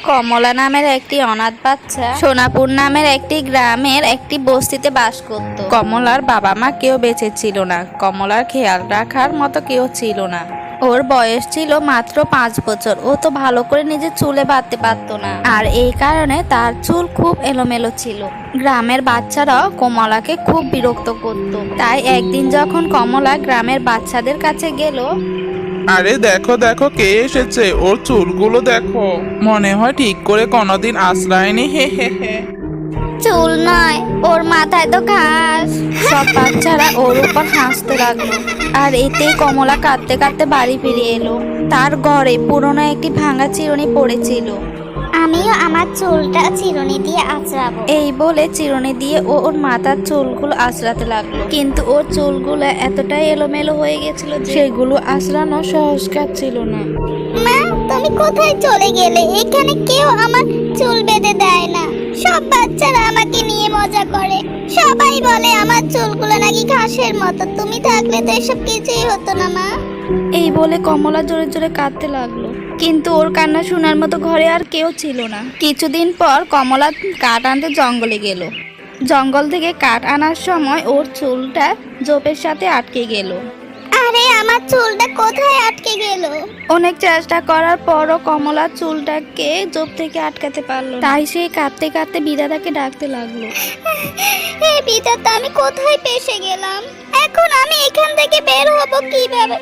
কমলা নামের একটি অনাথ বাচ্চা সোনাপুর নামের একটি গ্রামের একটি বস্তিতে বাস করত। কমলার বাবা মা কেউ বেঁচে ছিল না। কমলার খেয়াল রাখার মতো কেউ ছিল না। ওর বয়স ছিল মাত্র 5 বছর। ও তো ভালো করে নিজের চুলে বাঁধতে পারতো না, আর এই কারণে তার চুল খুব এলোমেলো ছিল। গ্রামের বাচ্চারাও কমলাকে খুব বিরক্ত করত। তাই একদিন যখন কমলা গ্রামের বাচ্চাদের কাছে গেল, আরে দেখো দেখো কে এসেছে, ওর চুলগুলো দেখো, মনে হয় ঠিক করে কোনোদিন আশ্রয়নি। হে হে হে। চুল নয়, ওর মাথায় তো ঘাস। সব বাচ্চারা ওর উপর হাসতে লাগলো। আর এতে কমলা কাঁদতে কাঁদতে বাড়ি ফিরে এলো। তার ঘরে পুরনো একটি ভাঙা চিরুনি পড়েছিল। আমিও আমার চুলটা চিরুনি দিয়ে আঁচড়াবো। এই বলে চিরুনি দিয়ে ও ওর মাথার চুলগুলো আঁচড়াতে লাগলো, কিন্তু ওর চুলগুলো এতটাই এলোমেলো হয়ে গেছিল যে সেগুলো আঁচড়ানো সহজ কাজ ছিল না। মা, তুমি কোথায় চলে গেলে? এখানে কেউ আমার চুল বেঁধে দেয় না। সব বাচ্চারা আমাকে নিয়ে মজা করে। সবাই বলে আমার চুলগুলো নাকি ঘাসের মতো। তুমি থাকলে তো এসব কিছুই হতো না মা। এই বলে কমলা জোরে জোরে কাঁদতে লাগলো, কিন্তু ওর কান্না শোনার মতো ঘরে আর কেউ ছিল না। কিছুদিন পর কমলা কাঠ আনতে জঙ্গলে গেল। জঙ্গল থেকে কাঠ আনার সময় ওর চুলটা জোপের সাথে আটকে গেল। আরে, আমার চুলটা কোথায় আটকে গেল? অনেক চেষ্টা করার পরও কমলা চুলটাকে জোপ থেকে আটকাতে পারলো না। তাই সে কাঁদতে কাঁদতে বিধাতাকে ডাকতে লাগলো। এই বিধাতা, আমি কোথায় ফেঁসে গেলাম? এখন আমি এখান থেকে বের হব কিভাবে?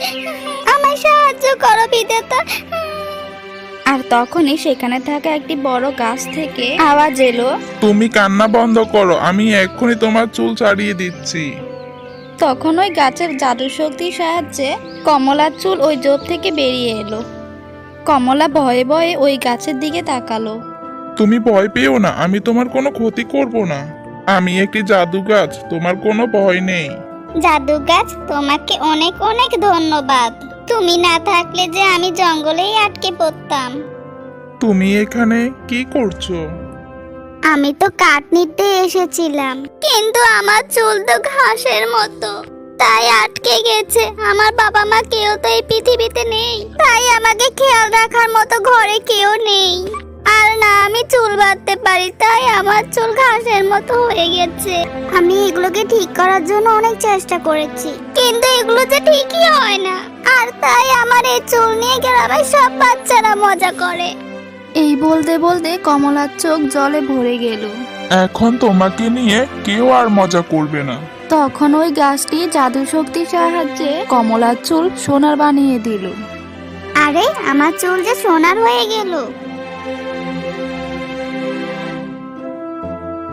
আমায় সাহায্য করো বিধাতা। আর তখনই সেখানে থাকা একটি বড় গাছ থেকে আওয়াজ এলো। তুমি কান্না বন্ধ করো, আমি এক্ষুনি তোমার চুল ছাড়িয়ে দিচ্ছি। তখন ওই গাছের জাদু শক্তির সাহায্যে কমলার চুল ওই জোপ থেকে বেরিয়ে এলো। কমলা ভয়ে ভয়ে ওই গাছের দিকে তাকালো। তুমি ভয় পেও না, আমি তোমার কোনো ক্ষতি করব না। আমি একটি জাদু গাছ, তোমার কোনো ভয় নেই। জাদু গাছ, তোমাকে অনেক অনেক ধন্যবাদ। তুমি না থাকলে যে আমি জঙ্গলেই আটকে পড়তাম। তুমি এখানে কি করছো? আমি তো কাঠ নিতে এসেছিলাম, কিন্তু আমার চুল তো ঘাসের মতো, তাই আটকে গেছে। আমার বাবা মা কেউ তো এই পৃথিবীতে নেই, তাই আমাকে খেয়াল রাখার মতো ঘরে কেউ নেই। আর না আমি চুল বাঁধতে পারি, তাই আমার চুল ঘাসের মতো হয়ে গেছে। আমি এগুলোকে ঠিক করার জন্য অনেক চেষ্টা করেছি, কিন্তু এগুলো যে ঠিকই হয় না। আর তাই আমার এই চুল নিয়ে গ্রামের সব বাচ্চারা মজা করে। এই বলতে বলতে কমলার চোখ জলে ভরে গেল। এখন তোমাকে নিয়ে কেউ আর মজা করবে না। তখন ওই গাছটি জাদু শক্তির সাহায্যে কমলার চুল সোনার বানিয়ে দিল। আরে, আমার চুল যে সোনার হয়ে গেল।